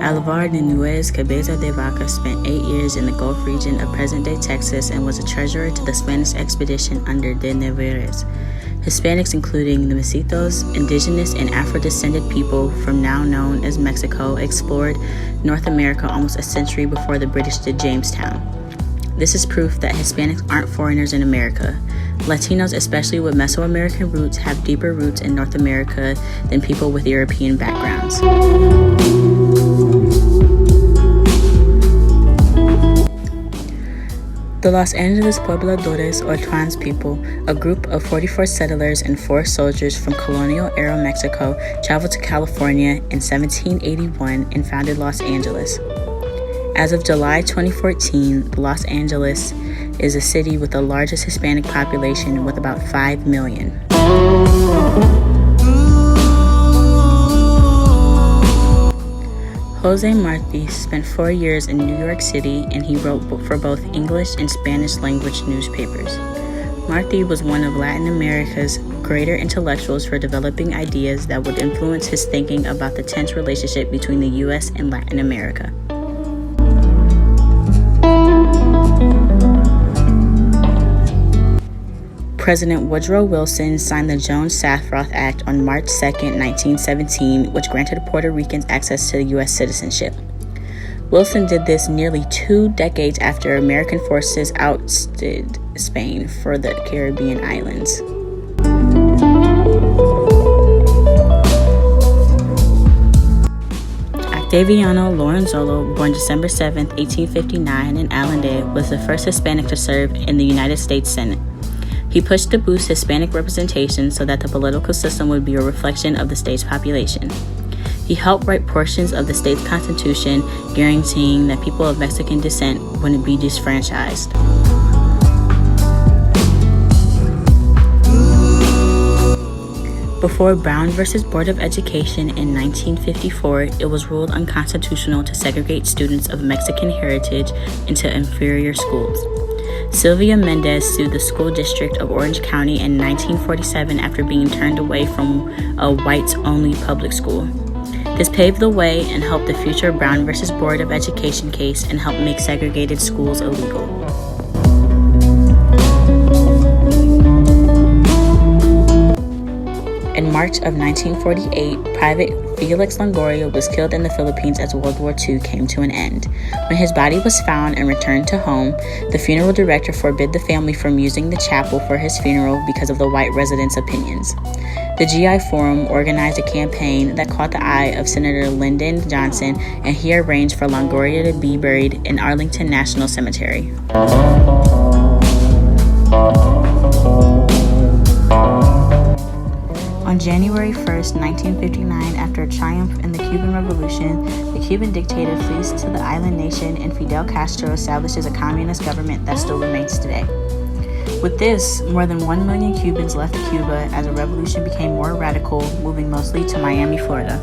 Alvar de Nuez Cabeza de Vaca spent 8 years in the Gulf region of present-day Texas and was a treasurer to the Spanish expedition under de Narvaez. Hispanics, including the Mestizos, indigenous and Afro-descended people from now known as Mexico, explored North America almost a century before the British did Jamestown. This is proof that Hispanics aren't foreigners in America. Latinos, especially with Mesoamerican roots, have deeper roots in North America than people with European backgrounds. The Los Angeles Pobladores, or trans people, a group of 44 settlers and 4 soldiers from colonial-era Mexico, traveled to California in 1781 and founded Los Angeles. As of July 2014, Los Angeles is a city with the largest Hispanic population with about 5 million. Jose Marti spent 4 years in New York City, and he wrote for both English and Spanish language newspapers. Marti was one of Latin America's greater intellectuals for developing ideas that would influence his thinking about the tense relationship between the U.S. and Latin America. President Woodrow Wilson signed the Jones-Saffroth Act on March 2, 1917, which granted Puerto Ricans access to U.S. citizenship. Wilson did this nearly 2 decades after American forces ousted Spain for the Caribbean islands. Octaviano Lorenzolo, born December 7, 1859 in Allendale, was the first Hispanic to serve in the United States Senate. He pushed to boost Hispanic representation so that the political system would be a reflection of the state's population. He helped write portions of the state's constitution, guaranteeing that people of Mexican descent wouldn't be disfranchised. Before Brown v. Board of Education in 1954, it was ruled unconstitutional to segregate students of Mexican heritage into inferior schools. Sylvia Mendez sued the school district of Orange County in 1947 after being turned away from a whites-only public school. This paved the way and helped the future Brown v. Board of Education case and helped make segregated schools illegal. In March of 1948, Private Felix Longoria was killed in the Philippines as World War II came to an end. When his body was found and returned to home, the funeral director forbid the family from using the chapel for his funeral because of the white residents' opinions. The GI Forum organized a campaign that caught the eye of Senator Lyndon Johnson, and he arranged for Longoria to be buried in Arlington National Cemetery. On January 1, 1959, after a triumph in the Cuban Revolution, the Cuban dictator flees to the island nation and Fidel Castro establishes a communist government that still remains today. With this, more than 1 million Cubans left Cuba as the revolution became more radical, moving mostly to Miami, Florida.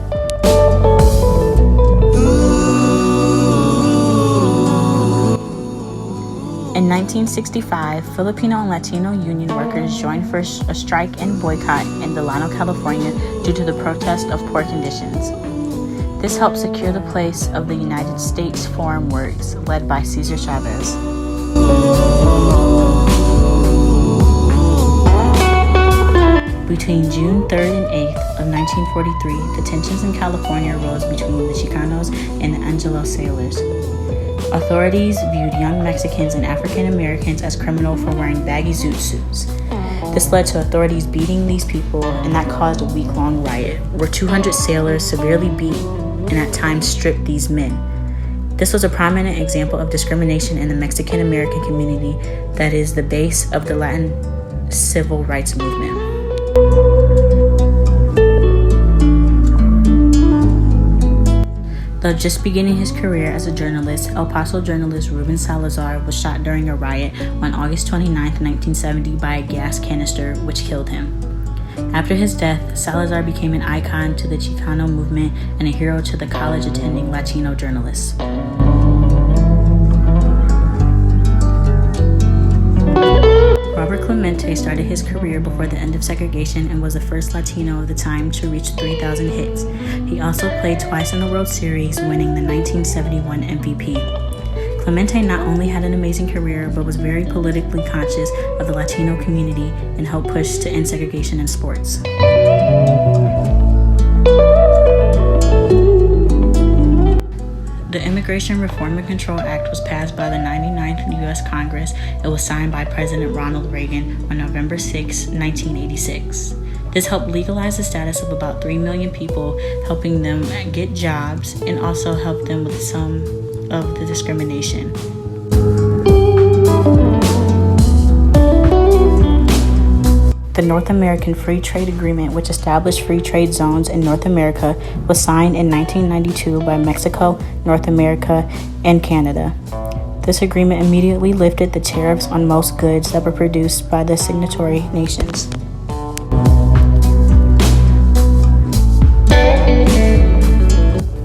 In 1965, Filipino and Latino union workers joined for a strike and boycott in Delano, California due to the protest of poor conditions. This helped secure the place of the United States Foreign Works, led by Cesar Chavez. Between June 3rd and 8th of 1943, the tensions in California rose between the Chicanos and the Angelo sailors. Authorities viewed young Mexicans and African Americans as criminal for wearing baggy zoot suits. This led to authorities beating these people, and that caused a week-long riot, where 200 sailors severely beat and at times stripped these men. This was a prominent example of discrimination in the Mexican American community that is the base of the Latin civil rights movement. Though just beginning his career as a journalist, El Paso journalist Ruben Salazar was shot during a riot on August 29, 1970 by a gas canister, which killed him. After his death, Salazar became an icon to the Chicano movement and a hero to the college-attending Latino journalists. Robert Clemente started his career before the end of segregation and was the first Latino of the time to reach 3,000 hits. He also played twice in the World Series, winning the 1971 MVP. Clemente not only had an amazing career, but was very politically conscious of the Latino community and helped push to end segregation in sports. The Immigration Reform and Control Act was passed by the 99th U.S. Congress. It was signed by President Ronald Reagan on November 6, 1986. This helped legalize the status of about 3 million people, helping them get jobs and also helped them with some of the discrimination. The North American Free Trade Agreement, which established free trade zones in North America, was signed in 1992 by Mexico, North America, and Canada. This agreement immediately lifted the tariffs on most goods that were produced by the signatory nations.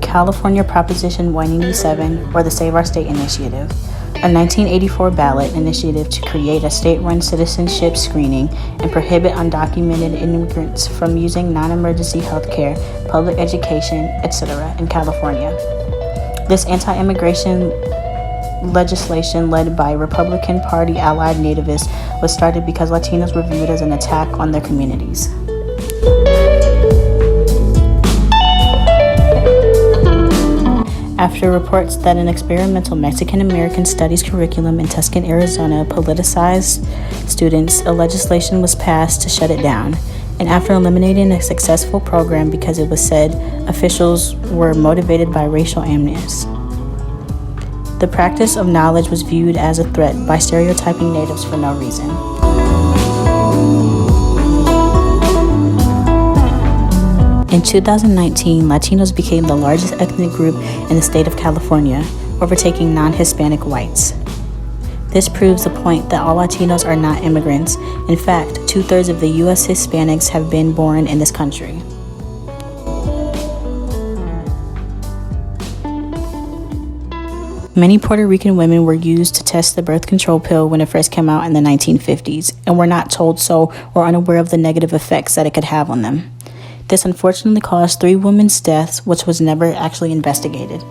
California Proposition 187, or the Save Our State Initiative, a 1984 ballot initiative to create a state-run citizenship screening and prohibit undocumented immigrants from using non-emergency health care, public education, etc. in California. This anti-immigration legislation, led by Republican Party allied nativists, was started because Latinos were viewed as an attack on their communities. After reports that an experimental Mexican-American studies curriculum in Tucson, Arizona politicized students, a legislation was passed to shut it down. And after eliminating a successful program because it was said officials were motivated by racial animus, the practice of knowledge was viewed as a threat by stereotyping natives for no reason. In 2019, Latinos became the largest ethnic group in the state of California, overtaking non-Hispanic whites. This proves the point that all Latinos are not immigrants. In fact, 2/3 of the U.S. Hispanics have been born in this country. Many Puerto Rican women were used to test the birth control pill when it first came out in the 1950s, and were not told so or unaware of the negative effects that it could have on them. This unfortunately caused 3 women's deaths, which was never actually investigated.